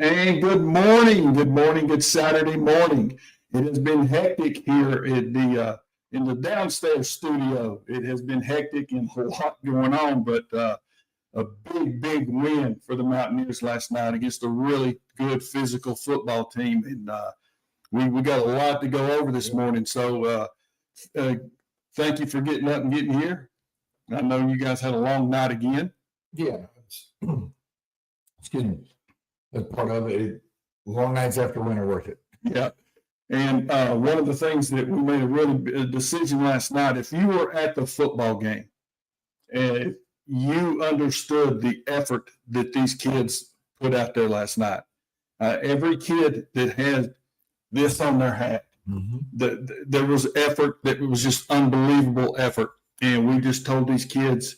And good morning, good Saturday morning. It has been hectic here at in the downstairs studio. It has been hectic and a lot going on, but a big win for the Mountaineers last night against a really good physical football team, and we got a lot to go over this morning. So thank you for getting up and getting here. I know you guys had a long night again. Yeah, excuse me. That's part of it. Long nights after winter worth it. Yeah. And one of the things that we made a really decision last night, if you were at the football game and you understood the effort that these kids put out there last night, every kid that had this on their hat, there was effort that was just unbelievable effort. And we just told these kids,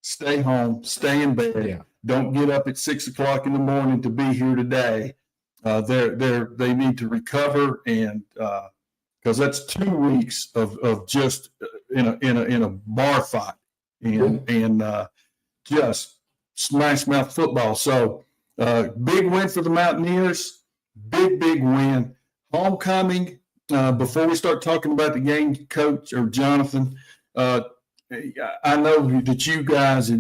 stay home, stay in bed. Yeah. Don't get up at 6 o'clock in the morning to be here today. They need to recover, and because that's 2 weeks of just in a bar fight and just smash mouth football. So big win for the Mountaineers. Big win. Homecoming. Before we start talking about the game, Coach or Jonathan, I know that you guys,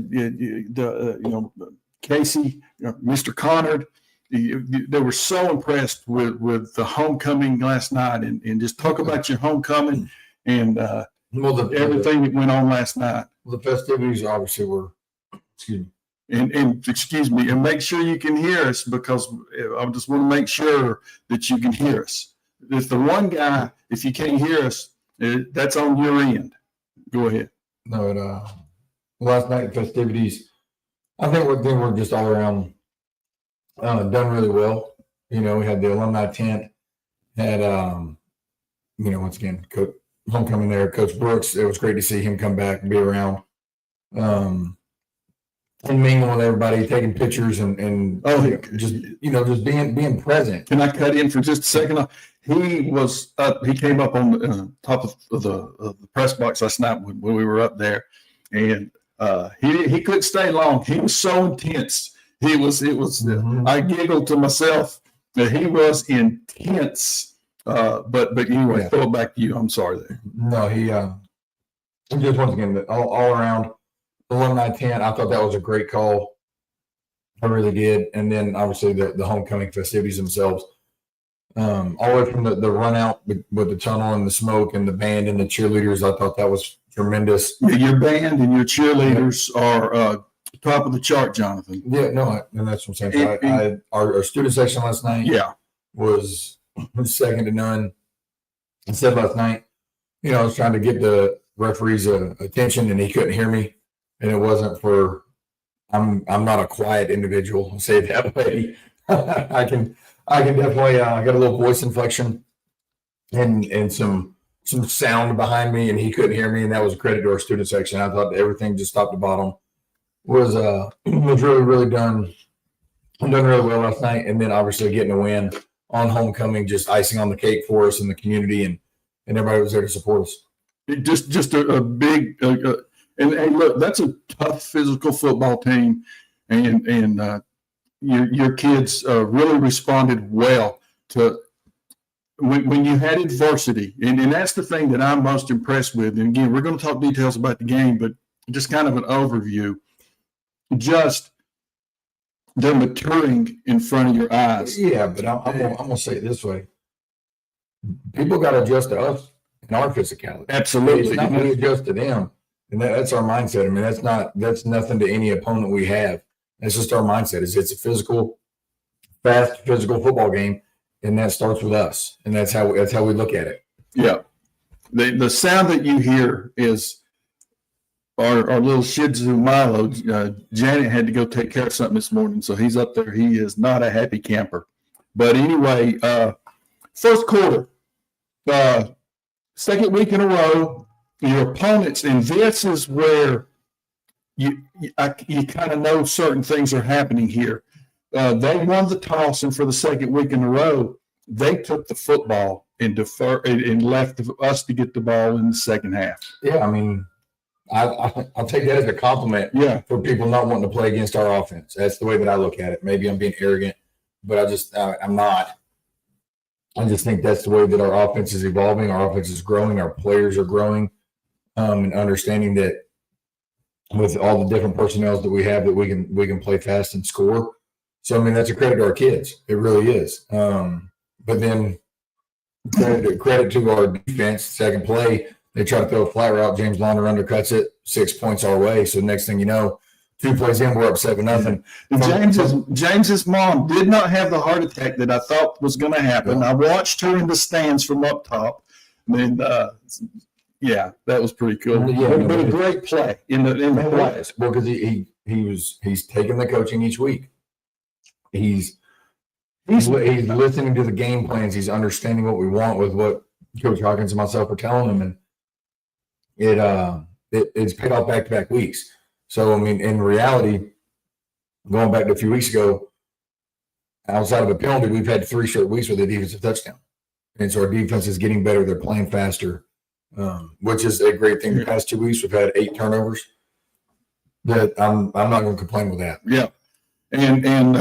Casey, Mr. Connard, they were so impressed with the homecoming last night, and just talk about your homecoming and everything that went on last night. The festivities obviously were, excuse me. And make sure you can hear us, because I just want to make sure that you can hear us. If the one guy, if you can't hear us, that's on your end. Go ahead. No, last night festivities, I think we're just all around done really well. We had the alumni tent, had once again, Coach homecoming there, Coach Brooks. It was great to see him come back and be around, and mingle with everybody, taking pictures and just being present. Can I cut in for just a second? He was up. He came up on the top of the press box last night when we were up there, and he couldn't stay long. He was so intense. It was. I giggled to myself that he was intense. But anyway, throw it back to you. I'm sorry there. No, he just once again all around alumni tent. I thought that was a great call. I really did. And then obviously the homecoming festivities themselves. All the way from the run out with the tunnel and the smoke and the band and the cheerleaders, I thought that was tremendous. Yeah, your band and your cheerleaders are top of the chart, Jonathan. Yeah, no, and that's what I'm saying. Our student section last night was second to none. I said last night, I was trying to get the referee's attention, and he couldn't hear me. And it wasn't for I'm not a quiet individual. I'll say it that way. I can definitely I got a little voice inflection and some sound behind me, and he couldn't hear me, and that was a credit to our student section. I thought everything just top to bottom was really done really well last night, and then obviously getting a win on homecoming, just icing on the cake for us and the community, and everybody was there to support us. Just a big and look, that's a tough physical football team, and your kids really responded well to when you had adversity, and that's the thing that I'm most impressed with. And again, we're going to talk details about the game, but just kind of an overview. Just they're maturing in front of your eyes. Yeah, but I'm gonna say it this way: people got to adjust to us and our physicality. Absolutely, it's not we adjust to them, and that's our mindset. I mean, that's nothing to any opponent we have. That's just our mindset. It's a fast physical football game, and that starts with us, and that's how we look at it. Yeah, the sound that you hear is our little Shih Tzu Milo. Janet had to go take care of something this morning, so he's up there. He is not a happy camper. But anyway, first quarter, second week in a row, your opponents, and this is where you kind of know certain things are happening here. They won the toss, and for the second week in a row, they took the football and left us to get the ball in the second half. Yeah, I mean, I'll take that as a compliment for people not wanting to play against our offense. That's the way that I look at it. Maybe I'm being arrogant, but I'm not. I just think that's the way that our offense is evolving. Our offense is growing. Our players are growing, and understanding that with all the different personnels that we have, that we can play fast and score. So, I mean, that's a credit to our kids. It really is. But then credit to our defense. Second play, they try to throw a flat route. James Launder undercuts it, 6 points our way. So next thing you know, 2 plays in, we're up 7-0. James's mom did not have the heart attack that I thought was going to happen. Yeah. I watched her in the stands from up top, and that was pretty cool. Yeah, but a great play in the plays. Well, because he's taking the coaching each week. He's listening to the game plans. He's understanding what we want with what Coach Hawkins and myself are telling him, and it's paid off back-to-back weeks. So, I mean, in reality, going back to a few weeks ago, outside of a penalty, we've had 3 straight weeks with a defensive touchdown. And so our defense is getting better. They're playing faster, which is a great thing. The past 2 weeks, we've had 8 turnovers. That I'm not going to complain with that. Yeah. And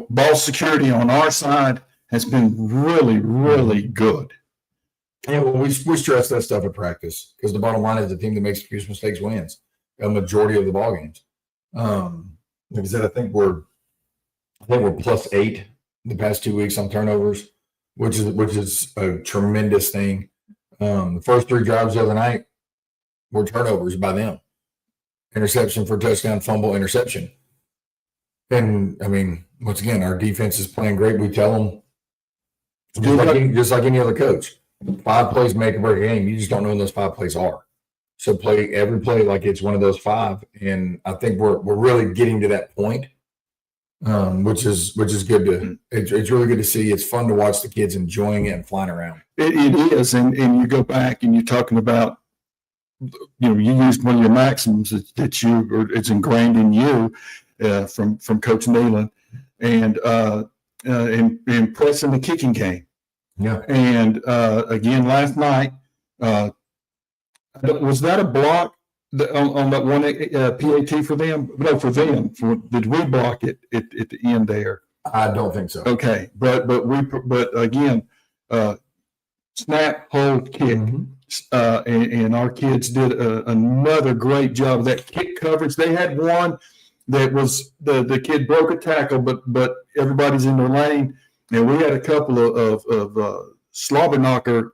ball security on our side has been really, really good. Yeah, well, we stress that stuff at practice because the bottom line is the team that makes a few mistakes wins a majority of the ball games. Like I said, I think we're +8 the past 2 weeks on turnovers, which is a tremendous thing. The first 3 drives the other night were turnovers by them. Interception for touchdown, fumble, interception. And, I mean, once again, our defense is playing great. We tell them, just like any other coach, 5 plays make or break a game. You just don't know when those 5 plays are. So play every play like it's one of those 5. And I think we're really getting to that point, which is good. It's really good to see. It's fun to watch the kids enjoying it and flying around. It is. And you go back and you're talking about, you used one of your maxims that it's ingrained in you. From Coach Nealon, and pressing the kicking game. Yeah. And again, last night, was that a block on that one PAT for them? No, for them. Did we block it at the end there? I don't think so. Okay, but again, snap, hold, kick. Mm-hmm. And our kids did another great job of that kick coverage. They had one that was the kid broke a tackle, but everybody's in their lane. And we had a couple of slobber knocker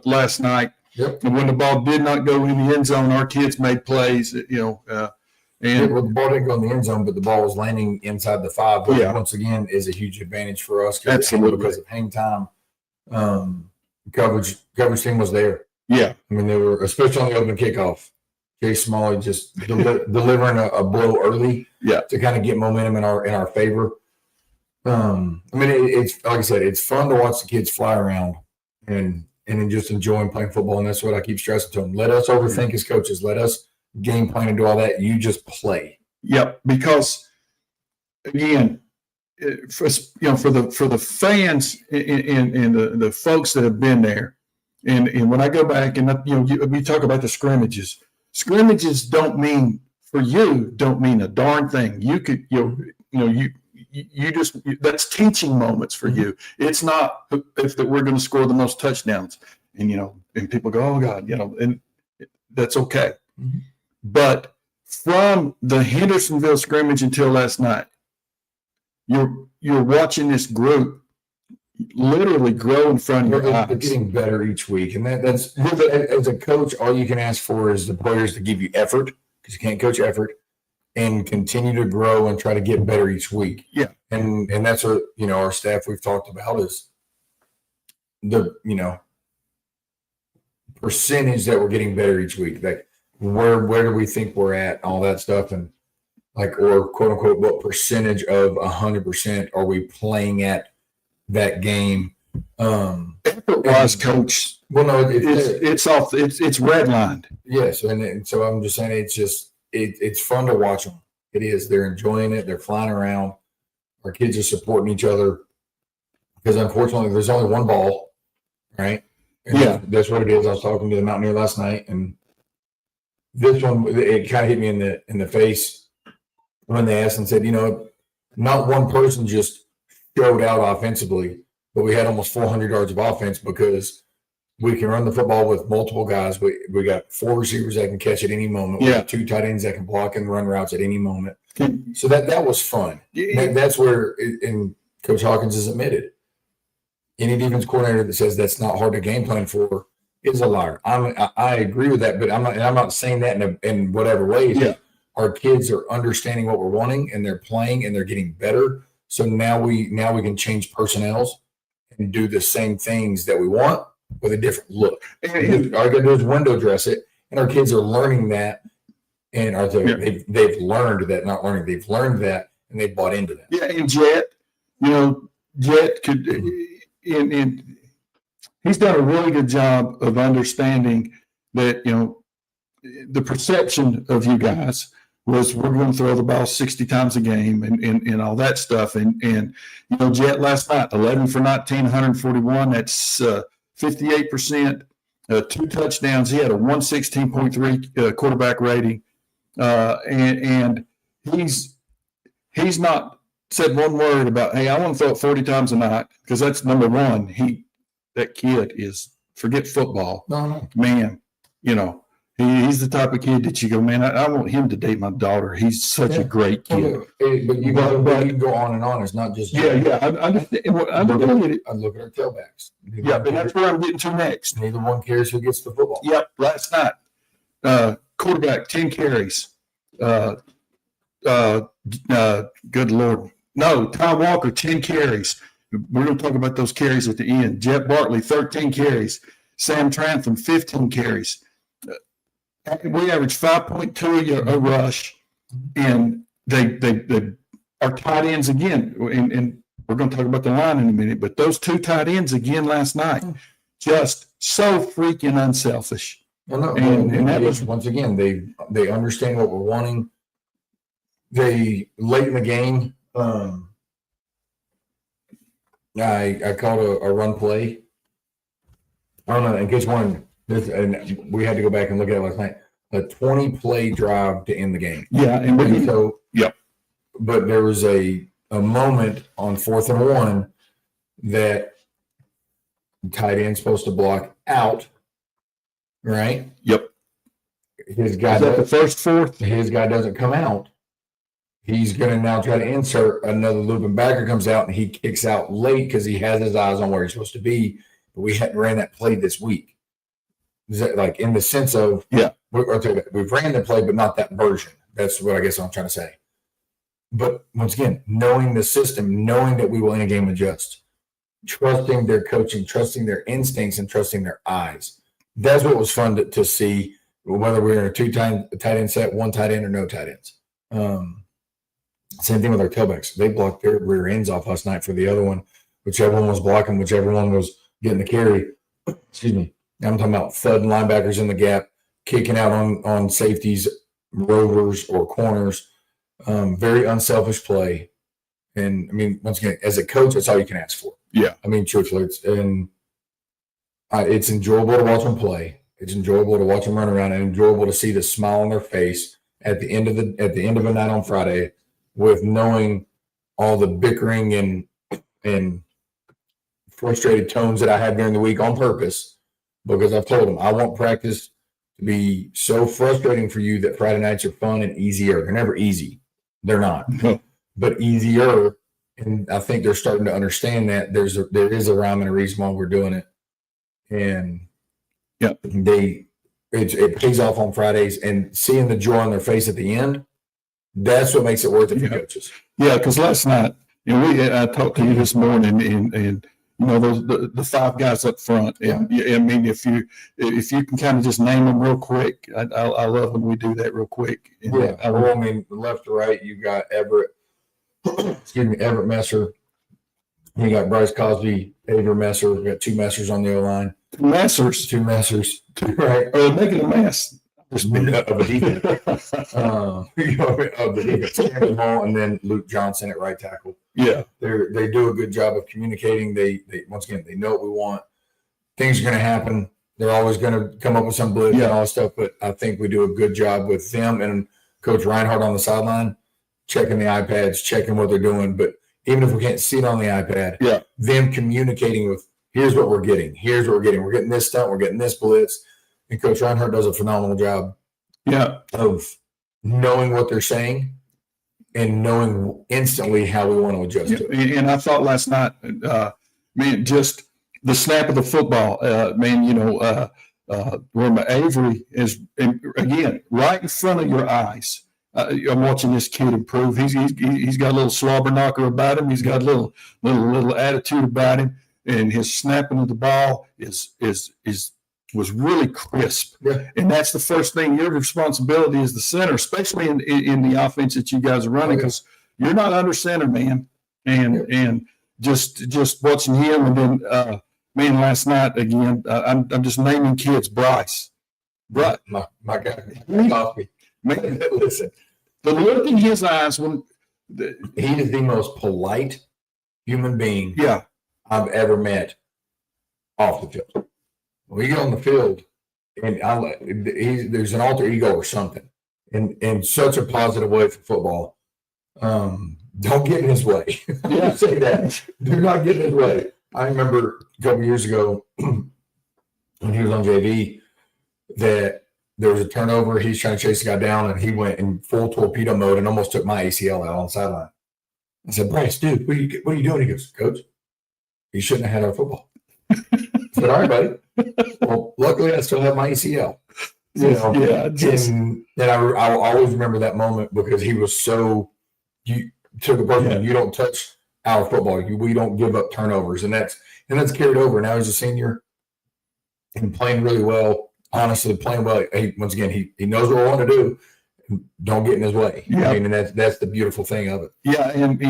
last night. Yep. And when the ball did not go in the end zone, our kids made plays. And the ball didn't go in the end zone, but the ball was landing inside the 5, which once again is a huge advantage for us. Absolutely, because of hang time. Coverage team was there. Yeah, I mean they were, especially on the open kickoff. Chase Smalley just delivering a blow early, to kind of get momentum in our favor. I mean, it's like I said, it's fun to watch the kids fly around and then just enjoying playing football, and that's what I keep stressing to them. Let us overthink as coaches. Let us game plan and do all that. You just play. Yep, because again, for the fans and the folks that have been there, and when I go back and we talk about the scrimmages. Scrimmages don't mean a darn thing. You could, you just, that's teaching moments for you. It's not if we're going to score the most touchdowns and people go, oh God, and that's okay. Mm-hmm. But from the Hendersonville scrimmage until last night, you're watching this group literally grow in front of your eyes. They're getting better each week. And that's as a coach, all you can ask for is the players to give you effort, because you can't coach effort, and continue to grow and try to get better each week. Yeah. And that's what, our staff we've talked about is the, percentage that we're getting better each week. Like where do we think we're at, all that stuff, and or quote unquote, what percentage of 100% are we playing at that game? Effort-wise, coach. Well, no, it's redlined. Yes, and so I'm just saying it's fun to watch them. It is. They're enjoying it. They're flying around. Our kids are supporting each other because unfortunately there's only one ball, right? And that's what it is. I was talking to the Mountaineer last night, and this one it kind of hit me in the face when they asked and said, not one person just showed out offensively, but we had almost 400 yards of offense because we can run the football with multiple guys. We got 4 receivers that can catch at any moment. We got 2 tight ends that can block and run routes at any moment. So that was fun. That's where, and Coach Hawkins has admitted, any defense coordinator that says that's not hard to game plan for is a liar. I agree with that, but I'm not saying that in whatever way. Yeah. Our kids are understanding what we're wanting, and they're playing, and they're getting better. So now we can change personnels and do the same things that we want with a different look. And all I got to do is window dress it, and our kids are learning that, and they've learned that, not learning, they've learned that, and they bought into that. Yeah, and Jet could, and he's done a really good job of understanding that, the perception of you guys was we're going to throw the ball 60 times a game and all that stuff. And Jet last night, 11 for 19, 141. That's 58%, 2 touchdowns. He had a 116.3 quarterback rating. And he's not said one word about, hey, I want to throw it 40 times a night, because that's number one. That kid is, forget football. No. Man, he's the type of kid that you go, man, I want him to date my daughter. He's such a great kid. But you can go on and on. It's not just I understand. I look at our tailbacks. But that's where I'm getting to next. Neither one cares who gets the football. Yep. Last night, quarterback 10 carries. Good Lord, no, Tom Walker 10 carries. We're going to talk about those carries at the end. Jet Bartley 13 carries. Sam Trantham 15 carries. We averaged 5.2 a rush, and they our tight ends again, and we're going to talk about the line in a minute, but those 2 tight ends again last night, just so freaking unselfish. Well, no, and that was, once again, they understand what we're wanting. They, late in the game, I called a run play. I don't know, in case one. And we had to go back and look at it last night. A 20-play drive to end the game. Yeah, and so yep. But there was a moment on 4th and 1 that the tight end's supposed to block out, right? Yep. His guy. Is that the first fourth? His guy doesn't come out. He's going to now try to insert another loop, and backer comes out, and he kicks out late because he has his eyes on where he's supposed to be. But we hadn't ran that play this week. Is that, like, in the sense of, we've ran the play, but not that version. That's what I guess I'm trying to say. But once again, knowing the system, knowing that we will in a game adjust, trusting their coaching, trusting their instincts, and trusting their eyes. That's what was fun to see, whether we're in a 2 tight end set, 1 tight end, or no tight ends. Same thing with our tailbacks. They blocked their rear ends off last night for the other one, whichever one was blocking, whichever one was getting the carry. Excuse me. I'm talking about thudding linebackers in the gap, kicking out on safeties, rovers, or corners. Very unselfish play. And, I mean, once again, as a coach, that's all you can ask for. Yeah. I mean, truthfully, it's enjoyable to watch them play. It's enjoyable to watch them run around, and enjoyable to see the smile on their face at the end of a night on Friday, with knowing all the bickering and frustrated tones that I had during the week on purpose, because I've told them I want practice to be so frustrating for you that Friday nights are fun and easier. They're never easy. They're not, but easier. And I think they're starting to understand that there is a rhyme and a reason why we're doing it. And it pays off on Fridays, and seeing the joy on their face at the end, that's what makes it worth it for coaches. Yeah, because last night, I talked to you this morning, and the 5 guys up front. And, I mean, if you can kind of just name them real quick, I love when we do that real quick. And I mean, left to right, you got Everett. Everett Messer. You got Bryce Cosby, Avery Messer. We got 2 Messers on the O-line. 2 Messers. 2 Messers. Right. Or making a mess. Of the defense. Of the defense. Cameron Hall, and then Luke Johnson at right tackle. Yeah. They do a good job of communicating. They once again, they know what we want. Things are going to happen. They're always going to come up with some blitz and all that stuff, but I think we do a good job with them and Coach Reinhardt on the sideline, checking the iPads, checking what they're doing. But even if we can't see it on the iPad, Yeah. them communicating with, here's what we're getting. Here's what we're getting. We're getting this stunt. We're getting this blitz. And Coach Reinhardt does a phenomenal job of knowing what they're saying and knowing instantly how we want to adjust to it. And I thought last night, man, just the snap of the football, where Avery is, again, right in front of your eyes. I'm watching this kid improve. He's got a little slobber knocker about him. He's got a little attitude about him, and his snapping of the ball was really crisp. Yeah. And that's the first thing. Your responsibility as the center, especially in the offense that you guys are running, because you're not under center, man. And just watching him, and then man, last night again, I'm just naming kids. Bryce, My guy, Coffee. Man, listen, the look in his eyes when he is the most polite human being I've ever met off the field. When you get on the field, and there's an alter ego or something, in such a positive way for football. Don't get in his way. Yeah. Say that. Do not get in his way. I remember a couple years ago when he was on JV that there was a turnover. He's trying to chase the guy down, and he went in full torpedo mode and almost took my ACL out on the sideline. I said, Bryce, dude, what are you doing? He goes, Coach, you shouldn't have had our football. I said, all right, buddy. Well, luckily I still have my ACL. You know, and I'll always remember that moment because he was so to the person. You don't touch our football. We don't give up turnovers, and that's carried over. Now he's a senior and playing really well. Honestly, playing well. Once again, he knows what we want to do. Don't get in his way. Yeah. I mean, and that's the beautiful thing of it. Yeah, and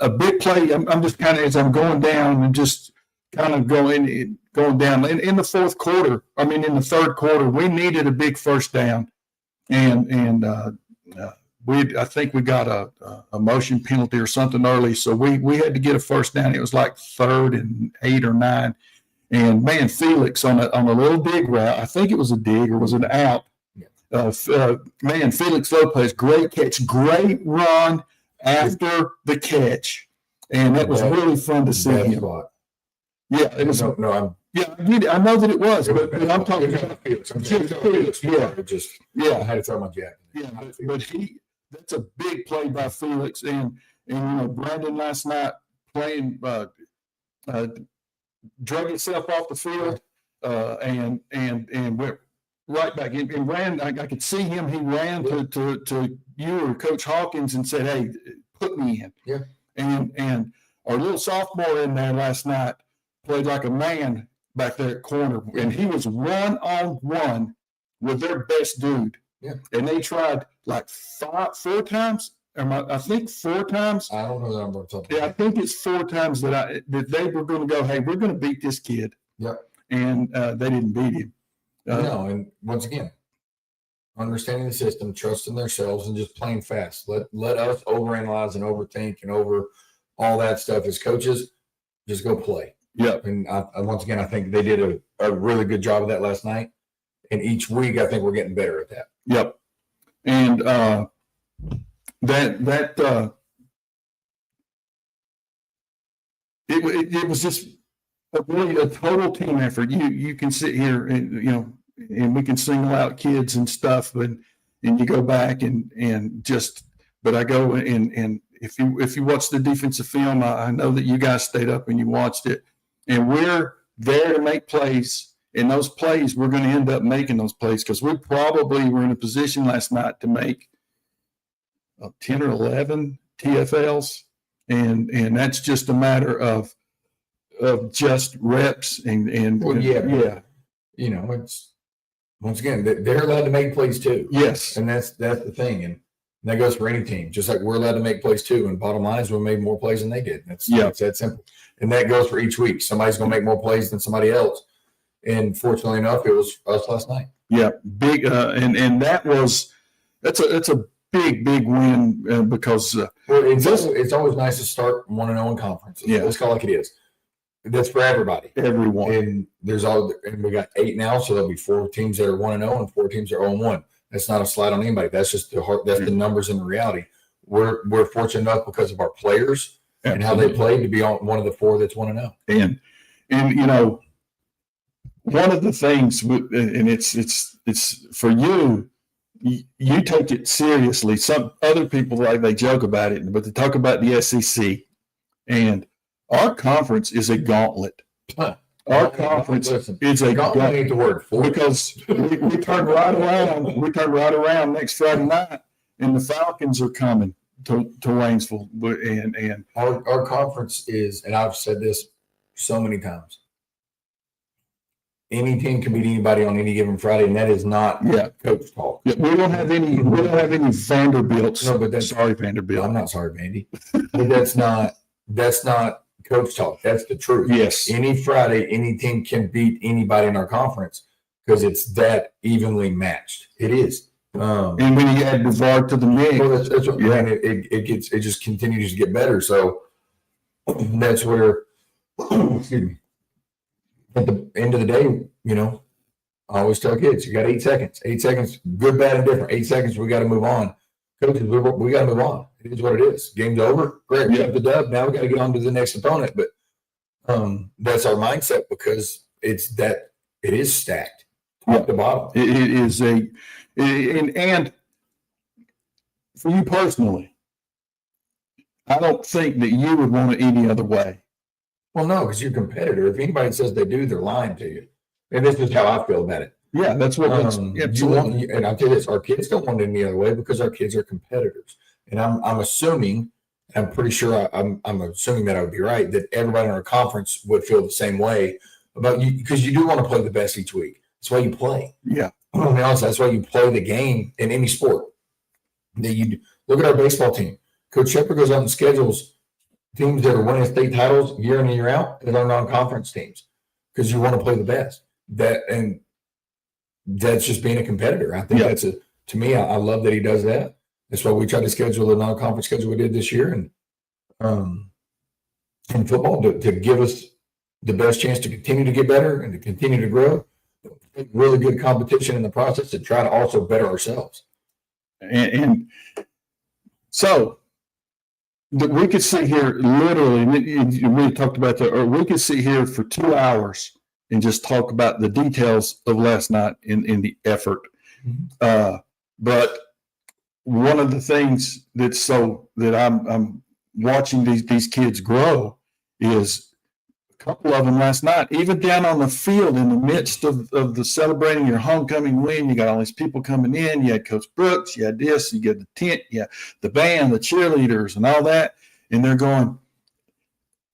a big play. I'm just kind of, as I'm going down and just kind of going down in the fourth quarter. I mean, in the third quarter, we needed a big first down, and I think we got a motion penalty or something early, so we had to get a first down. It was like 3rd and 8 or 9, and man, Felix on a little dig route. I think it was a dig or was it an out? Man, Felix Lopez, great catch, great run after the catch, and that was really fun to see him. Yeah, it was. No, I know that it was, but I'm talking about Felix. Felix. Yeah, I had to throw my jacket. Yeah, but that's a big play by Felix, and Brandon last night playing drug himself off the field, and went right back in and ran. I could see him. He ran to you or Coach Hawkins and said, "Hey, put me in." Yeah. And our little sophomore in there last night played like a man back there at corner, and he was 1-on-1 with their best dude. Yeah. And they tried like 4 times. I think 4 times. I don't know the number. Yeah, I think it's 4 times that they were going to go, hey, we're going to beat this kid. Yep. And they didn't beat him. No, and once again, understanding the system, trusting themselves, and just playing fast. Let us overanalyze and overthink and over all that stuff as coaches. Just go play. Yep. And once again, I think they did a really good job of that last night. And each week, I think we're getting better at that. Yep. And it was just really a total team effort. You can sit here and and we can single out kids and stuff, and you go back and just. But I go and if you watch the defensive film, I know that you guys stayed up and you watched it, and we're there to make plays. In those plays, we're going to end up making those plays because we probably were in a position last night to make 10 or 11 TFLs, and that's just a matter of just reps and yeah. It's once again they're allowed to make plays too. Yes, and that's the thing, and that goes for any team. Just like we're allowed to make plays too, and bottom line is we made more plays than they did. It's that simple, and that goes for each week. Somebody's going to make more plays than somebody else. And fortunately enough, it was us last night. Yeah, big, and that's a big win because it's always nice to start 1-0 in conference. Yeah, let's call it like it is. That's for everybody, everyone. And we got 8 now, so there'll be 4 teams that are 1-0 and 4 teams that are 0-1. That's not a slight on anybody. That's just the numbers and the reality. We're fortunate enough because of our players and how they played to be on one of the 4 that's 1-0. And one of the things, and it's for you. You take it seriously. Some other people, like, they joke about it, but they talk about the SEC, and our conference is a gauntlet. Our conference is a gauntlet. Ain't the word for it. Because we turn right around. We turn right around next Friday night, and the Falcons are coming to Waynesville. And our conference is, and I've said this so many times, any team can beat anybody on any given Friday, and that is not coach talk. Yeah, we don't have any Vanderbilts. No, but sorry, Vanderbilt. I'm not sorry, Vandy. But that's not coach talk. That's the truth. Yes. Any Friday, any team can beat anybody in our conference because it's that evenly matched. It is. And when you add Brevard to the mix, well, that's what, I mean, it just continues to get better. So that's where, excuse me. At the end of the day, I always tell kids, you got 8 seconds. 8 seconds, good, bad, and different. 8 seconds, we got to move on. Coaches, we got to move on. It is what it is. Game's over. Great. We have the dub. Now we got to get on to the next opponent. But that's our mindset because it is stacked top to bottom. It is and for you personally, I don't think that you would want it any other way. Well, no, because you're a competitor. If anybody says they do, they're lying to you. And this is how I feel about it. Yeah, that's what you want. And I'll tell you this: our kids don't want it any other way because our kids are competitors. And I'm assuming, I'm pretty sure, I'm assuming that I would be right, that everybody in our conference would feel the same way about you because you do want to play the best each week. That's why you play. Yeah. I mean, honestly, that's why you play the game in any sport. That you look at our baseball team. Coach Shepard goes out and schedules teams that are winning state titles year in and year out as our non-conference teams because you want to play the best. That's just being a competitor. I think to me, I love that he does that. That's why we tried to schedule the non-conference schedule we did this year and in football to give us the best chance to continue to get better and to continue to grow. Really good competition in the process to try to also better ourselves. And so we could sit here literally, we talked about that, or we could sit here for 2 hours and just talk about the details of last night in the effort. Mm-hmm. But one of the things that I'm watching these kids grow is a couple of them last night, even down on the field in the midst of the celebrating your homecoming win. You got all these people coming in. You had Coach Brooks, you had this, you get the tent, you had the band, the cheerleaders, and all that. And they're going,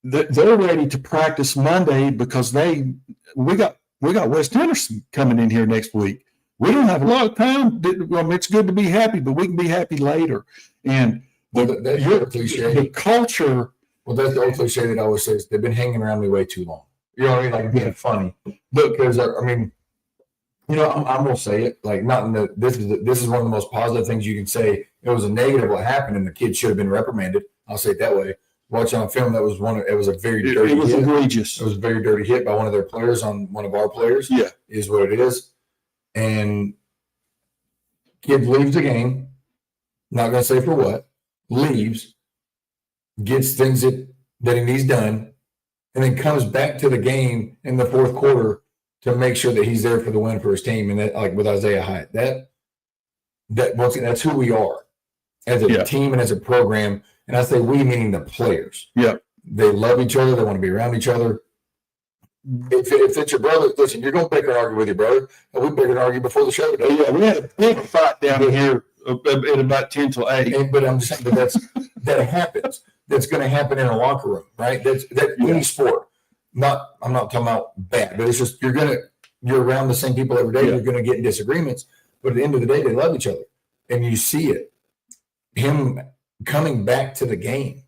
they're ready to practice Monday because we got West Henderson coming in here next week. We don't have a lot of time. It's good to be happy, but we can be happy later. And the culture. Well, that's the old cliche that I always say is they've been hanging around me way too long. You know what I mean? Like being funny. Because I mean, I'm gonna say it like not in the. This is one of the most positive things you can say. It was a negative what happened, and the kid should have been reprimanded. I'll say it that way. Watching on film, it was a very dirty. It was hit. Egregious. It was a very dirty hit by one of their players on one of our players. Yeah, is what it is. And kid leaves the game. Not gonna say for what. Leaves. Gets things that he needs done, and then comes back to the game in the fourth quarter to make sure that he's there for the win for his team. And that, like with Isaiah Hyatt, that's who we are as a team and as a program. And I say we meaning the players. Yeah, they love each other. They want to be around each other. If it's your brother, listen, you're going to bicker and argue with your brother. And we bickered and argued before the show today. Yeah, we had a big fight down here at about 10 till 8. But I'm just saying that happens. That's going to happen in a locker room, right? That's any sport. I'm not talking about bad, but it's just you're around the same people every day. Yeah. You're going to get in disagreements, but at the end of the day, they love each other, and you see it. Him coming back to the game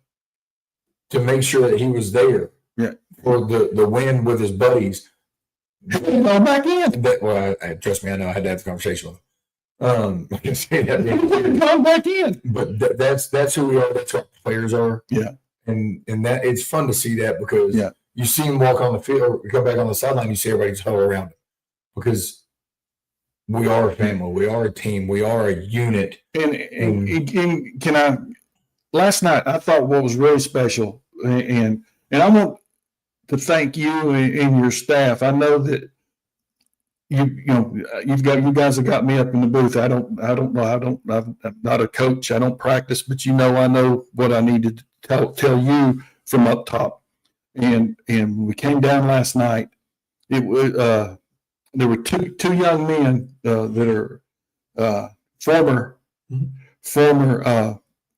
to make sure that he was there for the win with his buddies. Go back in. Trust me, I know I had to have a conversation with him. I can say that. Come back in. But that's who we are. That's what players are. Yeah. And that it's fun to see that because you see him walk on the field, come back on the sideline, you see everybody just huddle around him because we are a family, we are a team, we are a unit. And can I? Last night, I thought what was really special and I want to thank you and your staff. I know that you guys have got me up in the booth. I'm not a coach. I don't practice, but I know what I need to tell you from up top. And we came down last night. It was there were two young men that are former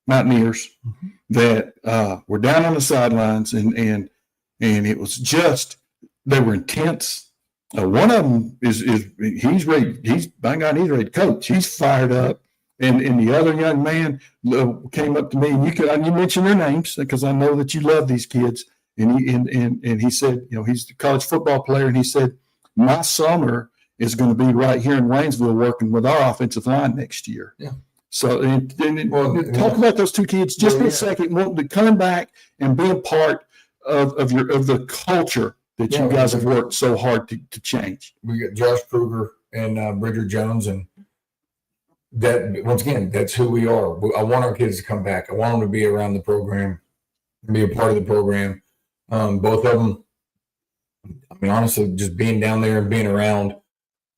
Mountaineers that were down on the sidelines, and it was just, they were intense. One of them he's ready. He's ready to coach. He's fired up. And the other young man came up to me, and you mentioned their names because I know that you love these kids. And he said, he's a college football player, and he said, my summer is going to be right here in Waynesville working with our offensive line next year. Yeah. So talk about those two kids just for a second. Want to come back and be a part of the culture that you guys have worked so hard to change. We got Josh Kruger and Bridger Jones, and that, once again, that's who we are. I want our kids to come back. I want them to be around the program and be a part of the program. Both of them, I mean, honestly, just being down there and being around,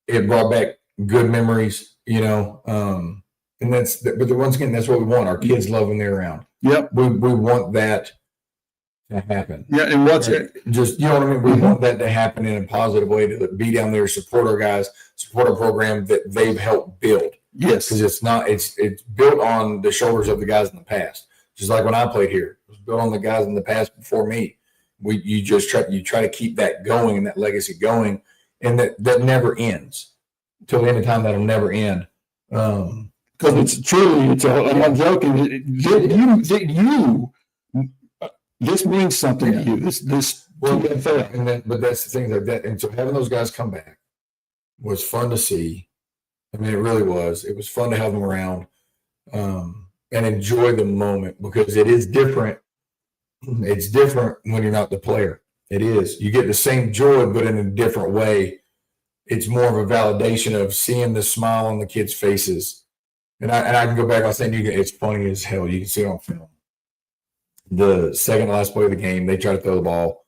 it brought back good memories, and but once again, that's what we want. Our kids love when they're around. Yep. We want that to happen. Yeah. And what's it? Just, you know what I mean? We want that to happen in a positive way, to be down there, support our guys, support our program that they've helped build. Yes. Because it's built on the shoulders of the guys in the past. Just like when I played here, it was built on the guys in the past before me. You try to keep that going and that legacy going, and that never ends. Till the end of time, that'll never end. Because I'm not joking. This means something to you. But that's the thing, that and so having those guys come back was fun to see. I mean, it really was. It was fun to have them around and enjoy the moment, because it is different. It's different when you're not the player. It is. You get the same joy, but in a different way. It's more of a validation of seeing the smile on the kids' faces. And I can go back. I was saying, it's funny as hell. You can see it on film. The second to last play of the game, they try to throw the ball,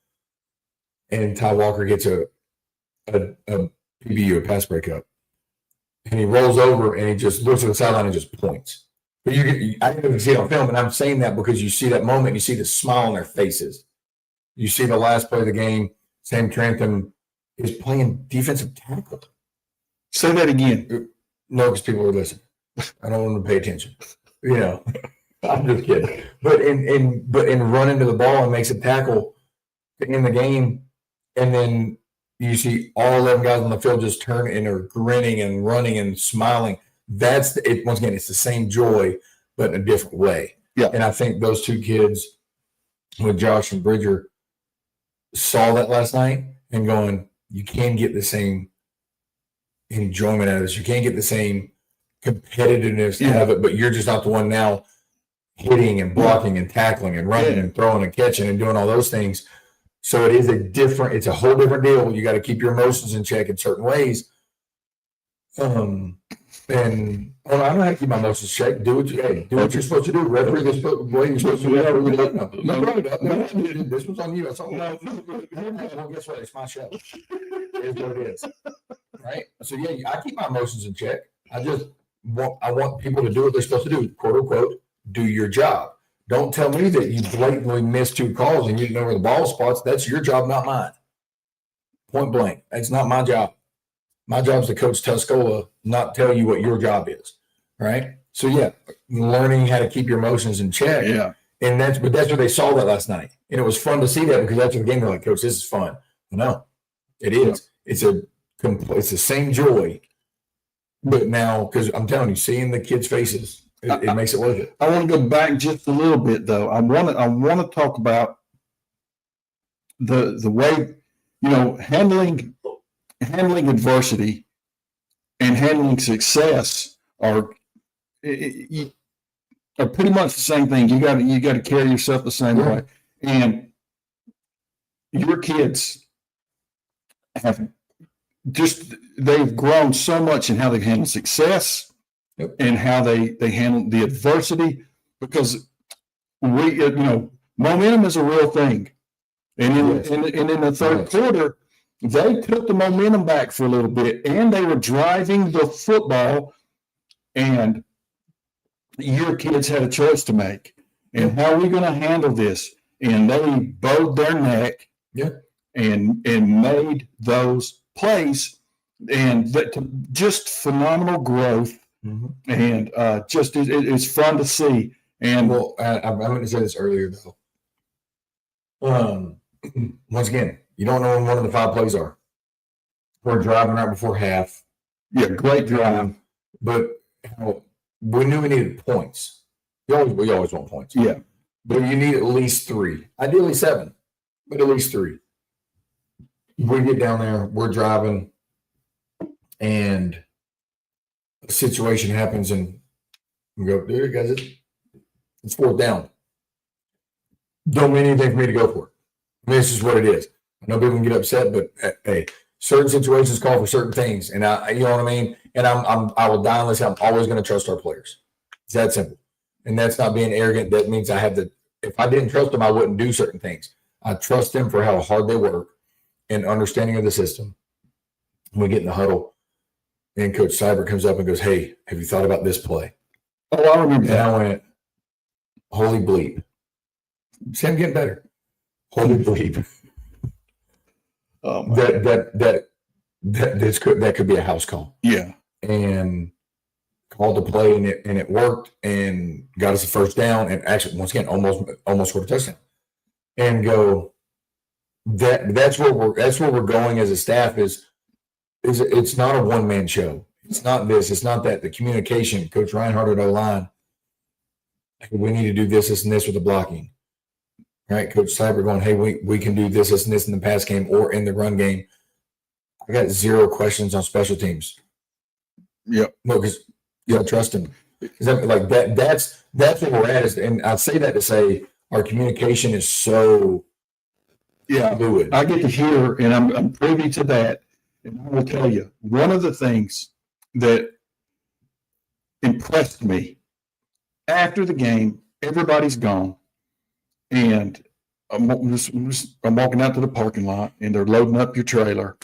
and Ty Walker gets a PBU, a pass breakup, and he rolls over and he just looks at the sideline and just points. But I didn't even see it on film, and I'm saying that because you see that moment, you see the smile on their faces. You see the last play of the game, Sam Trantham is playing defensive tackle. Say that again. No, because people are listening. I don't want them to pay attention. I'm just kidding. But in running to the ball and makes a tackle in the game, and then you see all 11 guys on the field just turn and are grinning and running and smiling. That's it. Once again, it's the same joy, but in a different way. Yeah. And I think those two kids, with Josh and Bridger, saw that last night and going, you can get the same enjoyment out of this. You can't get the same competitiveness out of it, but you're just not the one now hitting and blocking and tackling and running and throwing and catching and doing all those things. So it's a whole different deal. You got to keep your emotions in check in certain ways. And I don't know how to keep my emotions checked. Do what you're supposed to do. Referee this way you're supposed to do. No, this was on you. That's all. Well, guess what? It's my show. It's what it is. Right? So I keep my emotions in check. I want people to do what they're supposed to do, quote unquote, do your job. Don't tell me that you blatantly missed 2 calls and you didn't know where the ball spots. That's your job, not mine. Point blank. That's not my job. My job is to coach Tuscola, not tell you what your job is. Right? So learning how to keep your emotions in check. Yeah. And that's where they saw that last night. And it was fun to see that, because after the game they're like, Coach, this is fun. No, it is. It's the same joy. But now, because I'm telling you, seeing the kids' faces, it makes it worth it. I want to go back just a little bit, though. I want to talk about the way, handling adversity and handling success are pretty much the same thing. You got to carry yourself the same way. And your kids they've grown so much in how they handle success and how they handle the adversity, because we Momentum is a real thing. And in the third quarter, they took the momentum back for a little bit, and they were driving the football, and your kids had a choice to make. And how are we going to handle this? And they bowed their neck and made those plays, and just phenomenal growth. And just it's fun to see. And well, I'm going to say this earlier though. Once again, you don't know when one of the 5 plays are. We're driving right before half. Yeah, great drive. But we knew we needed points. We always want points. Yeah. But you need at least 3. Ideally 7, but at least 3. We get down there, we're driving, and a situation happens, and we go, dude, guys, it's 4th down. Don't mean anything for me to go for it. I mean, this is what it is. I know people can get upset, but hey, certain situations call for certain things, and you know what I mean. And I will die on this. I'm always going to trust our players. It's that simple, and that's not being arrogant. That means I have to. If I didn't trust them, I wouldn't do certain things. I trust them for how hard they work and understanding of the system. When we get in the huddle, and Coach Seibert comes up and goes, "Hey, have you thought about this play?" Oh, I remember that. And I went, "Holy bleep!" See, I'm getting better. Holy bleep! That could be a house call. Yeah, and called the play, and it worked, and got us a 1st down, and actually once again almost scored a touchdown. And go that's where we're going as a staff is it's not a one-man show. It's not this. It's not that. The communication, Coach Reinhardt at O-line, we need to do this, and this with the blocking. Right, Coach Seibert going, hey, we can do this, and this in the pass game or in the run game. I got 0 questions on special teams. Yeah, no, because you got to trust him. Like that's where we're at. And I say that to say our communication is so fluid. I get to hear, and I'm privy to that. And I will tell you, one of the things that impressed me after the game, everybody's gone. And I'm walking out to the parking lot, and they're loading up your trailer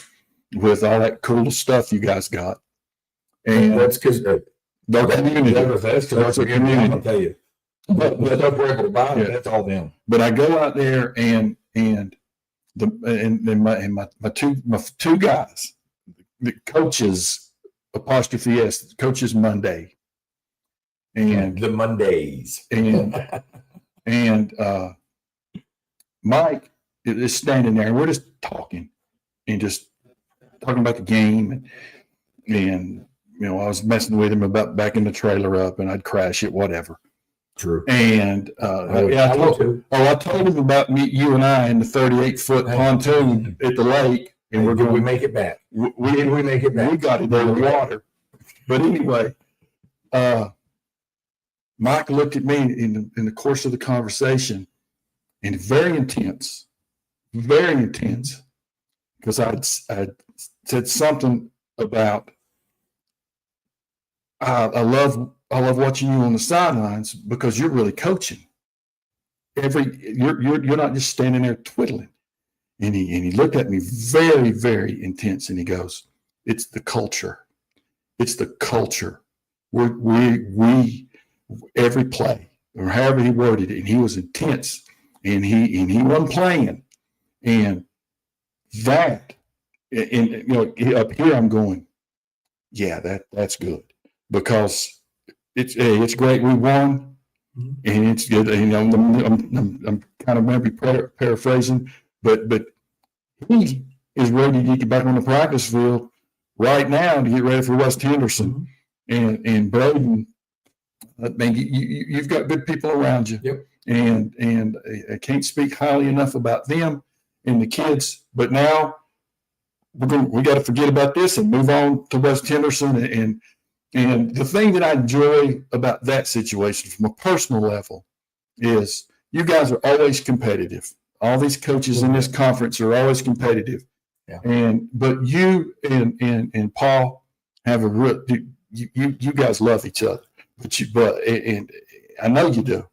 with all that cool stuff you guys got. And that's because that's community. That's a community. I'm gonna tell you, but don't worry about buying it. That's all them. But I go out there, and my two guys, the coaches apostrophe S, coaches Monday, and the Mondays, and Mike is standing there, and we're just talking about the game, and I was messing with him about backing the trailer up, and I'd crash it, whatever. True. And I told him about you and I in the 38-foot pontoon at the lake, and did we make it back? We make it back? We got it in the water. But anyway, Mike looked at me in the course of the conversation, and very intense, because I'd said something about I love watching you on the sidelines because you're really coaching. You're not just standing there twiddling. And he looked at me very, very intense, and he goes, "It's the culture. It's the culture. We every play," or however he worded it, and he was intense, and he wasn't playing, and that, and up here I'm going, yeah, that's good, because it's great we won, and it's good. I'm kind of maybe paraphrasing, but he is ready to get back on the practice field right now to get ready for West Henderson, and Braden. I mean, you've got good people around you, and I can't speak highly enough about them and the kids. But now we got to forget about this and move on to West Henderson. And the thing that I enjoy about that situation from a personal level is you guys are always competitive. All these coaches in this conference are always competitive. Yeah. But you and Paul have a real. You guys love each other. But I know you do,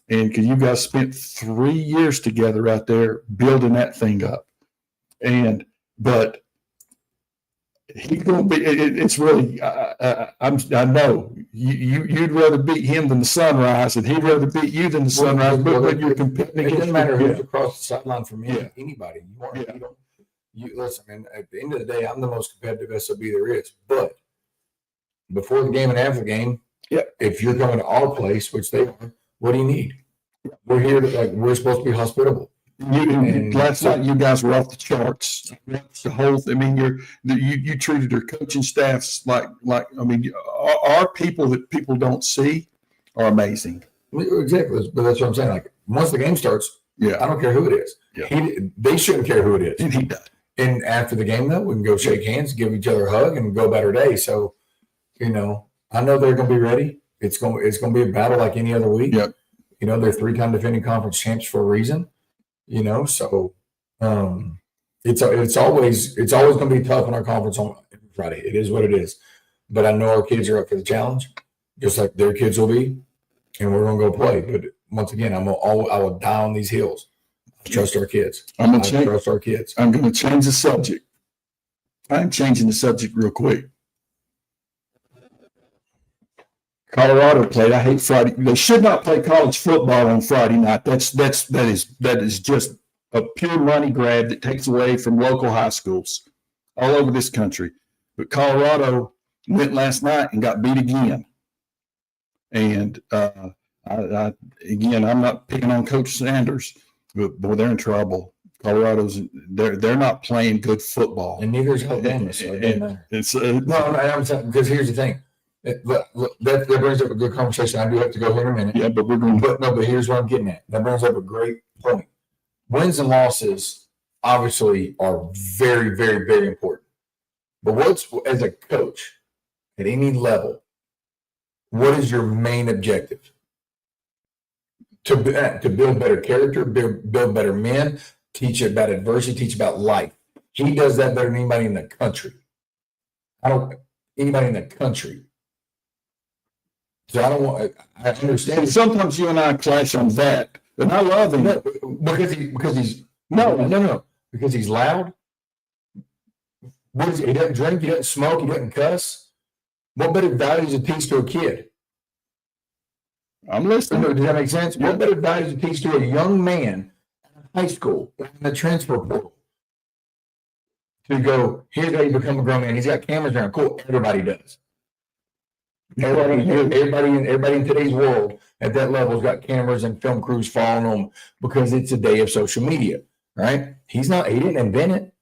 and because you guys spent 3 years together out there building that thing up, but he's going to be. It's really. I know you'd rather beat him than the sunrise, and he'd rather beat you than the sunrise. But you're competing. It doesn't matter who's across the sideline from me. Anybody. You listen, man. At the end of the day, I'm the most competitive SOB there is. But before the game and after the game, if you're going to our place, which they are, what do you need? We're here to we're supposed to be hospitable. Last night, you guys were off the charts. The whole, I mean, you treated your coaching staffs like I mean, our people that people don't see are amazing. Exactly, but that's what I'm saying. Like once the game starts, I don't care who it is. They shouldn't care who it is, and he does. And after the game, though, we can go shake hands, give each other a hug, and go about our day. So, I know they're going to be ready. It's going to be a battle like any other week. Yep. They're 3-time defending conference champs for a reason. So it's always going to be tough in our conference on Friday. It is what it is. But I know our kids are up for the challenge, just like their kids will be, and we're going to go play. But once again, I will die on these hills. I trust our kids. Trust our kids. I'm going to change the subject. I'm changing the subject real quick. Colorado played. I hate Friday. They should not play college football on Friday night. That is just a pure money grab that takes away from local high schools all over this country. But Colorado went last night and got beat again. And I'm not picking on Coach Sanders, but boy, they're in trouble. Colorado's they're not playing good football, and neither is Alabama. So I'm saying, because here's the thing. That brings up a good conversation. I do have to go here in a minute. Yeah, but we're going. But here's what I'm getting at. That brings up a great point. Wins and losses obviously are very, very, very important. But as a coach at any level, what is your main objective? To build better character, build better men, teach about adversity, teach about life. He does that better than anybody in the country. Anybody in the country. So I understand. Sometimes you and I clash on that, and I love him because he's because he's loud. He doesn't drink, he doesn't smoke, he doesn't cuss. What better values to teach to a kid? I'm listening. Does that make sense? What better values to teach to a young man in high school in the transfer portal? To go, here's how you become a grown man. He's got cameras around. Cool. Everybody does. Everybody in today's world at that level has got cameras and film crews following them because it's a day of social media, right? He didn't invent it.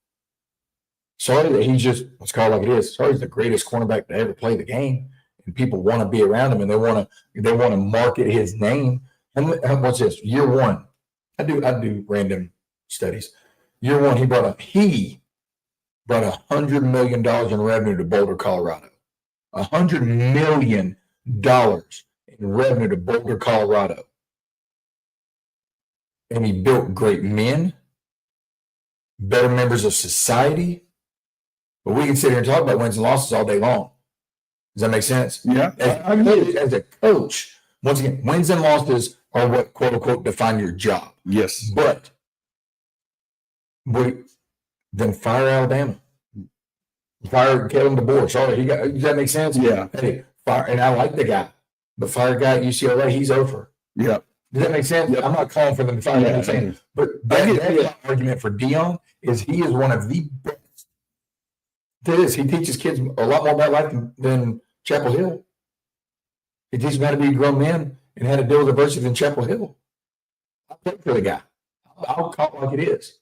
Sorry that let's call it like it is. Sorry, he's the greatest cornerback to ever play the game. And people want to be around him and they want to market his name. And what's this? Year one. I do random studies. Year one, he brought $100 million in revenue to Boulder, Colorado. $100 million in revenue to Boulder, Colorado. And he built great men, better members of society. But we can sit here and talk about wins and losses all day long. Does that make sense? Yeah. As a coach, once again, wins and losses are what, quote unquote, define your job. Yes. But then fire Alabama. Fire Kevin DeBoer. Sorry, does that make sense? Yeah. Hey, fire, and I like the guy, but fire a guy at UCLA, he's over. Yeah. Does that make sense? Yep. I'm not calling for them to fire him. But that argument for Dion is he is one of the best. That is, he teaches kids a lot more about life than Chapel Hill. He teaches them how to be grown men and how to deal with adversity than Chapel Hill. I'll take for the guy. I'll call it like it is.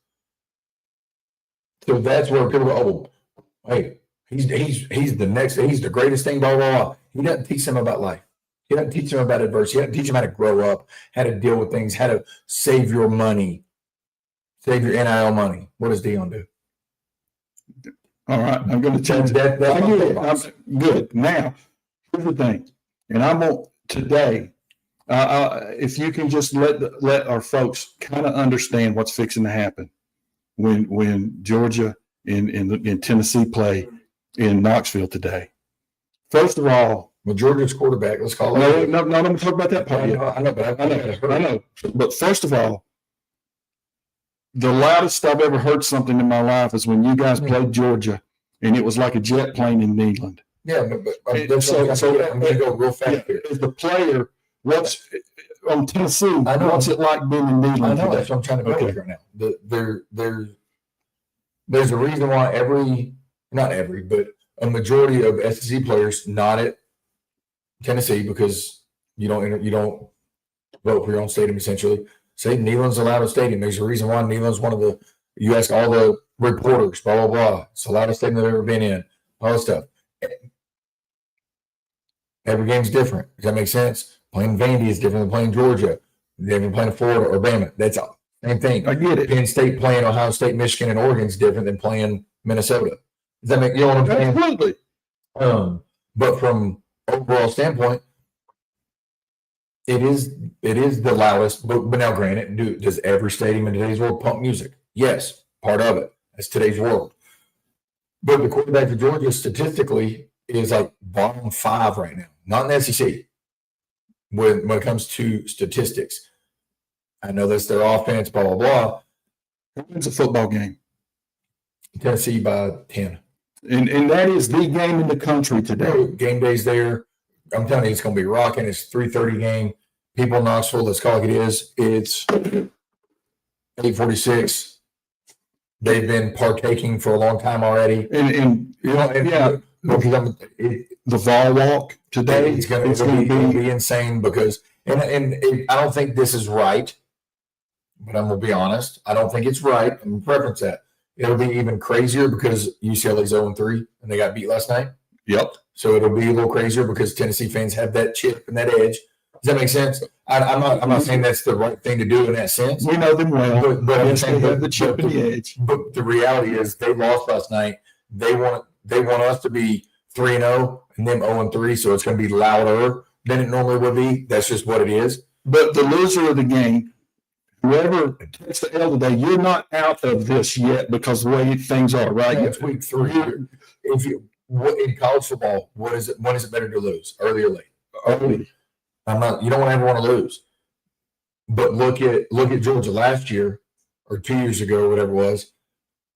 So that's where people go, oh, hey, he's the greatest thing, blah, blah, blah. He doesn't teach them about life. He doesn't teach them about adversity. He doesn't teach them how to grow up, how to deal with things, how to save your money, save your NIL money. What does Dion do? All right, I'm going to change that. Good. Now, here's the thing, and I want today, if you can just let our folks kind of understand what's fixing to happen when Georgia and Tennessee play in Knoxville today. First of all, Well, Georgia's quarterback, let's call No, it. no, no, I'm talking about that part yet. I know, but I know. But first of all, the loudest I've ever heard something in my life is when you guys played Georgia, and it was like a jet plane in England. Yeah, but I'm going to go real fast here. As the player, what's on Tennessee? What's it like being in England? I know that's what I'm trying to go with right now. There's a reason why not every, but a majority of SEC players not at Tennessee because you don't vote for your own stadium essentially. Say Neyland's the loudest stadium. There's a reason why Neyland's one of the. You ask all the reporters, blah blah blah. It's the loudest stadium they've ever been in. All this stuff. Every game's different. Does that make sense? Playing Vandy is different than playing Georgia. They've been playing Florida or Bama. That's all. Same thing. I get it. Penn State playing Ohio State, Michigan, and Oregon is different than playing Minnesota. Does that make you know what I'm saying? Absolutely. But from overall standpoint, it is the loudest. But now, granted, does every stadium in today's world pump music? Yes, part of it. That's today's world. But the quarterback for Georgia statistically is like bottom 5 right now, not in the SEC. When it comes to statistics, I know that's their offense, blah blah blah. Who wins a football game? Tennessee by 10. And that is the game in the country today. Game day's there. I'm telling you, it's going to be rocking. It's 3:30 game. People in Knoxville, let's call it is. It's 8:46. They've been partaking for a long time already. And you know, the Vol Walk today it's going to be insane because I don't think this is right, but I'm going to be honest. I don't think it's right. I'm going to preference that. It'll be even crazier because UCLA's 0-3 and they got beat last night. Yep. So it'll be a little crazier because Tennessee fans have that chip and that edge. Does that make sense? I'm not saying that's the right thing to do in that sense. We know them well, but I'm saying they have the chip and the edge. But the reality is they lost last night. They want us to be 3-0 and them 0-3, so it's going to be louder than it normally would be. That's just what it is. But the loser of the game, whoever takes the L today, you're not out of this yet because the way things are, right? Yeah, it's week 3. In college football, when is it better to lose? Early or late? Early. You don't ever want to lose. But look at Georgia last year or 2 years ago, whatever it was.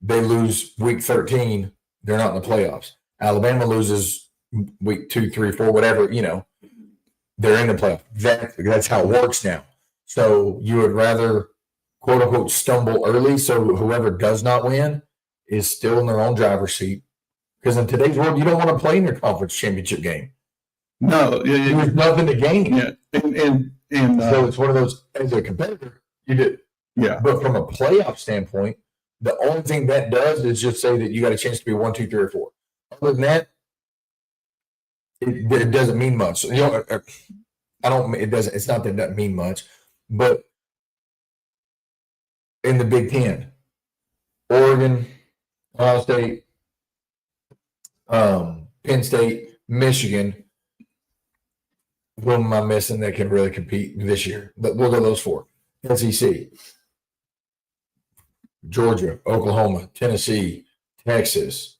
They lose week 13. They're not in the playoffs. Alabama loses week 2, 3, 4, whatever, they're in the playoff. That's how it works now. So you would rather, quote unquote, stumble early so whoever does not win is still in their own driver's seat. Because in today's world, you don't want to play in your conference championship game. No, there's nothing to gain. Yeah, and so it's one of those. As a competitor, you do. Yeah, but from a playoff standpoint, the only thing that does is just say that you got a chance to be 1, 2, 3, or 4. Other than that, it doesn't mean much. I don't. It doesn't. It's not that it doesn't mean much, but in the Big Ten, Oregon, Ohio State, Penn State, Michigan. Who am I missing that can really compete this year? But we'll go those 4. SEC, Georgia, Oklahoma, Tennessee, Texas.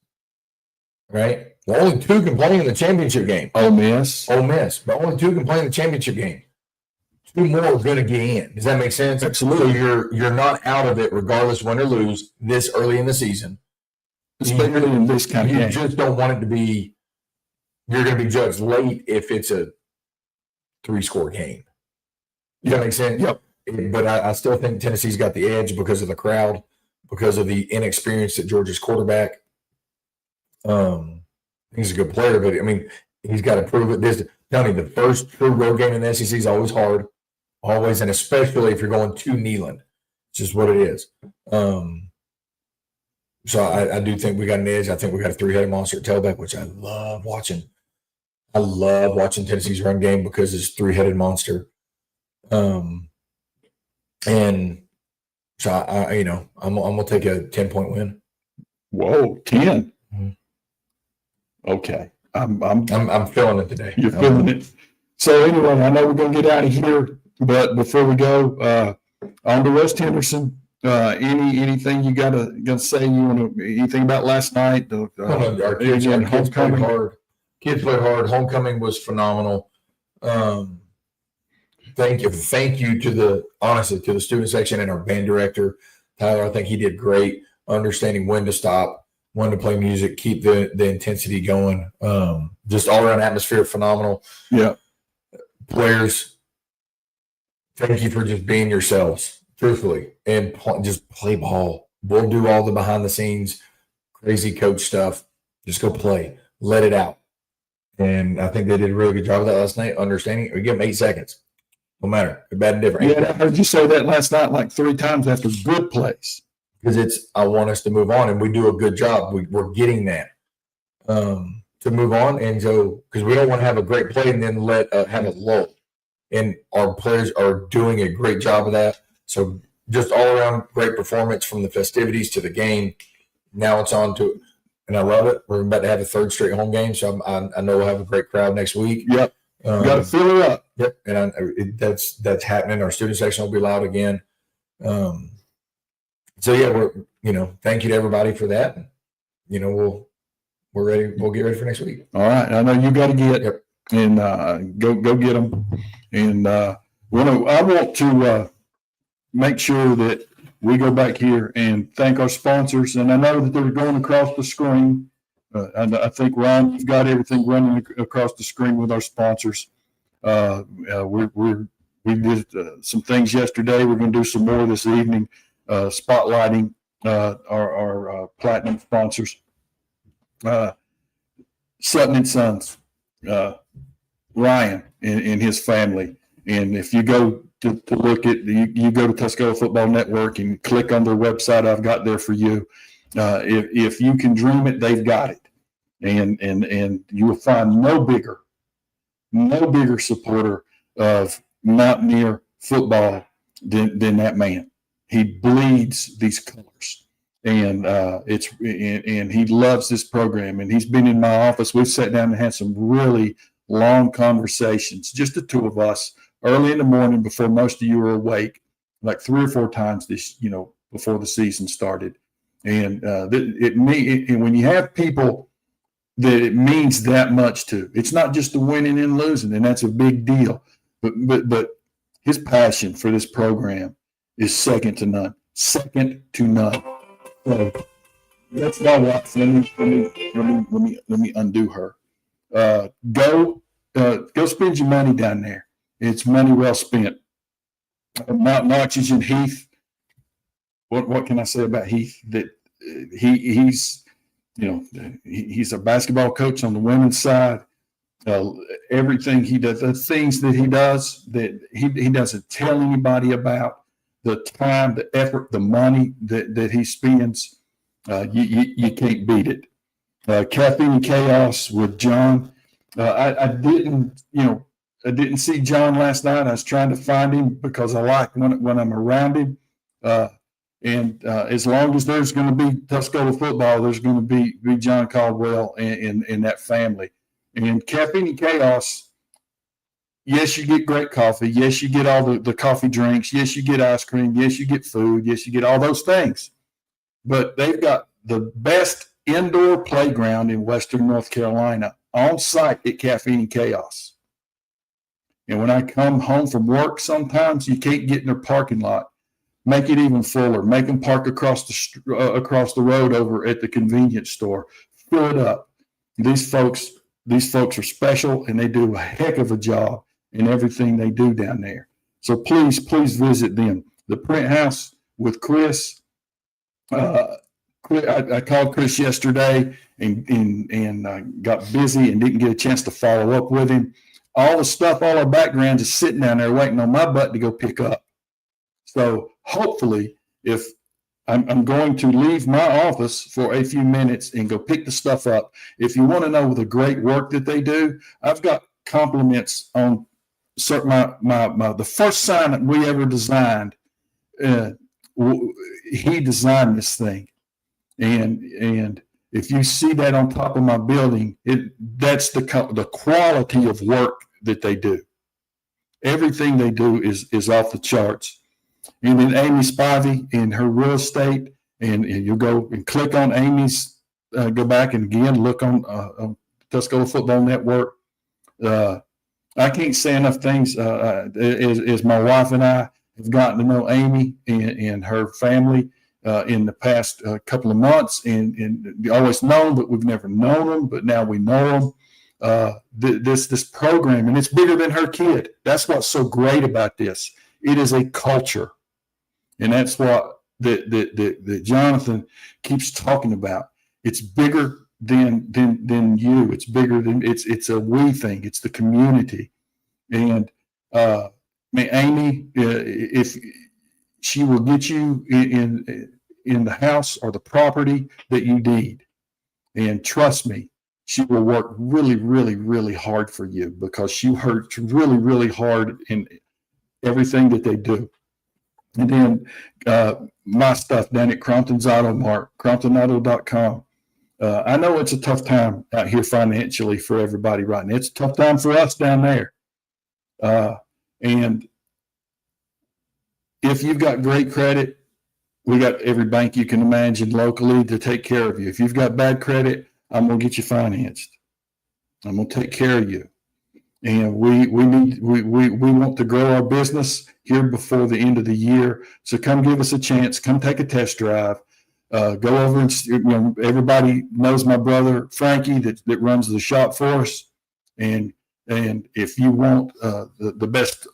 Right? Well, only 2 can play in the championship game. Ole Miss. But only 2 can play in the championship game. 2 more are going to get in. Does that make sense? Absolutely. So you're not out of it regardless win or lose this early in the season. Especially in this kind of game. You just don't want it to be – you're going to be judged late if it's a 3-score game. Does that make sense? Yep. But I still think Tennessee's got the edge because of the crowd, because of the inexperience at Georgia's quarterback. He's a good player, but, he's got to prove it. Tony, the first true road game in the SEC is always hard. Always, and especially if you're going to Neyland. It's just what it is. So I do think we got an edge. I think we got a 3-headed monster at tailback, which I love watching. I love watching Tennessee's run game because it's 3-headed monster. And so I'm gonna take a 10-point win. Whoa, 10. Mm-hmm. Okay. I'm feeling it today. You're feeling it. So anyway, I know we're gonna get out of here, but before we go, on to West Henderson. Anything you gotta say? Anything about last night? Our kids played hard. Kids play hard. Homecoming was phenomenal. Thank you to the student section and our band director, Tyler. I think he did great, understanding when to stop, when to play music, keep the intensity going. Just all around atmosphere, phenomenal. Yeah. Players, thank you for just being yourselves, truthfully, and just play ball. We'll do all the behind the scenes, crazy coach stuff. Just go play, let it out. And I think they did a really good job of that last night, understanding. We give them 8 seconds. No matter. They're bad and different. Yeah, I heard you say that last night like 3 times after good plays. Because I want us to move on, and we do a good job. We're getting that to move on and go, because we don't want to have a great play and then have a lull. And our players are doing a great job of that. So just all around great performance from the festivities to the game. Now it's on to, and I love it. We're about to have a 3rd straight home game, so I know we'll have a great crowd next week. Yep. Got to fill her up. Yep, and that's happening. Our student section will be loud again. So yeah, thank you to everybody for that. We're ready. We'll get ready for next week. All right, I know you got to get and go get them. And I want to make sure that we go back here and thank our sponsors. And I know that they're going across the screen. I think, Ryan, you've got everything running across the screen with our sponsors. We did some things yesterday. We're going to do some more this evening, spotlighting our platinum sponsors. Sutton and Sons, Ryan and his family. And if you go to look at, you go to Tuscola Football Network and click on their website, I've got there for you. If you can dream it, they've got it. And you will find no bigger supporter of Mountaineer football than that man. He bleeds these colors, and and he loves this program. And he's been in my office. We've sat down and had some really long conversations, just the two of us, early in the morning before most of you are awake, like 3 or 4 times before the season started. And and when you have people that it means that much to, it's not just the winning and losing, and that's a big deal. But his passion for this program is second to none. Second to none. So that's my wife. Let me undo her. Go spend your money down there. It's money well spent. Mountain Oxygen Heath. What can I say about Heath? That he's a basketball coach on the women's side. Everything he does, the things that he does that he doesn't tell anybody about, the time, the effort, the money that he spends, you can't beat it. Caffeine and Chaos with John. I didn't see John last night. I was trying to find him because I like when I'm around him. And as long as there's going to be Tuscola football, there's going to be John Caldwell and that family. And Caffeine and Chaos, yes, you get great coffee. Yes, you get all the coffee drinks. Yes, you get ice cream. Yes, you get food. Yes, you get all those things. But they've got the best indoor playground in Western North Carolina on site at Caffeine and Chaos. And when I come home from work, sometimes you can't get in their parking lot. Make it even fuller. Make them park across the road over at the convenience store. Fill it up. These folks are special, and they do a heck of a job in everything they do down there. So please visit them. The Print House with Chris. I called Chris yesterday and got busy and didn't get a chance to follow up with him. All the stuff, all our backgrounds is sitting down there waiting on my butt to go pick up. So hopefully, if I'm going to leave my office for a few minutes and go pick the stuff up. If you want to know the great work that they do, I've got compliments on the first sign that we ever designed. He designed this thing, and if you see that on top of my building, that's the quality of work that they do. Everything they do is off the charts. And then Amy Spivey and her real estate, and you go and click on Amy's, go back and again look on Tuscola Football Network. I can't say enough things. As my wife and I have gotten to know Amy and her family in the past couple of months, and we always known, but we've never known them. But now we know them. This program, and it's bigger than her kid. That's what's so great about this. It is a culture, and that's what that Jonathan keeps talking about. It's bigger than you. It's bigger than it's a we thing. It's the community. And Amy, if she will get you in the house or the property that you need, and trust me, she will work really, really, really hard for you, because she works really, really hard in everything that they do. And then my stuff down at Crompton's Auto Mart, CromptonAuto.com. I know it's a tough time out here financially for everybody right now. It's a tough time for us down there. And if you've got great credit, we got every bank you can imagine locally to take care of you. If you've got bad credit, I'm going to get you financed. I'm going to take care of you. And we want to grow our business here before the end of the year. So come give us a chance. Come take a test drive. Go over and, everybody knows my brother Frankie that runs the shop for us. And if you want the best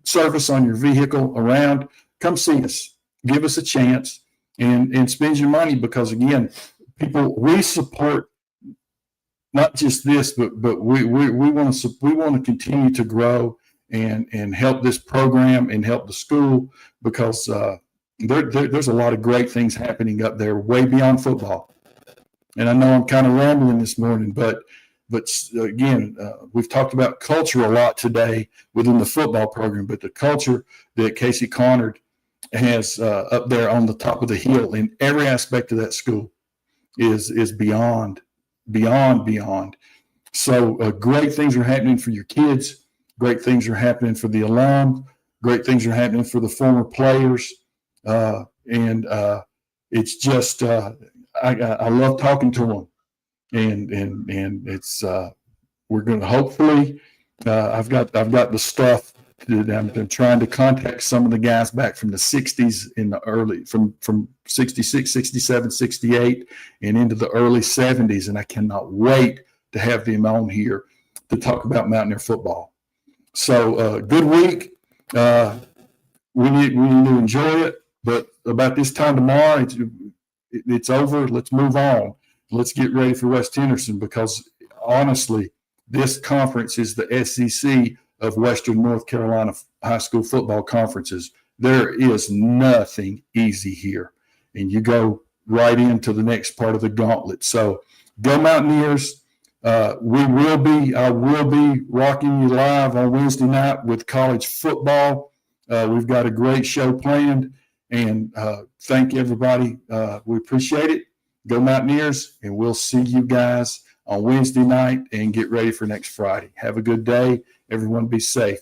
service on your vehicle around, come see us. Give us a chance and spend your money, because again, we support not just this, but we want to continue to grow and help this program and help the school, because there's a lot of great things happening up there way beyond football. And I know I'm kind of rambling this morning, but again, we've talked about culture a lot today within the football program, but the culture that Casey Conard has up there on the top of the hill in every aspect of that school is beyond. So great things are happening for your kids. Great things are happening for the alum. Great things are happening for the former players. And it's just, I love talking to them. And it's we're going to hopefully I've got the stuff that I'm trying to contact some of the guys back from the 60s in the early from 66, 67, 68 and into the early 70s, and I cannot wait to have them on here to talk about Mountaineer football. So good week. We need to enjoy it, but about this time tomorrow it's over. Let's move on. Let's get ready for West Henderson, because honestly, this conference is the SEC of Western North Carolina high school football conferences. There is nothing easy here, and you go right into the next part of the gauntlet. So go Mountaineers. I will be rocking you live on Wednesday night with college football. We've got a great show planned, and thank everybody. We appreciate it. Go Mountaineers, and we'll see you guys on Wednesday night and get ready for next Friday. Have a good day. Everyone be safe.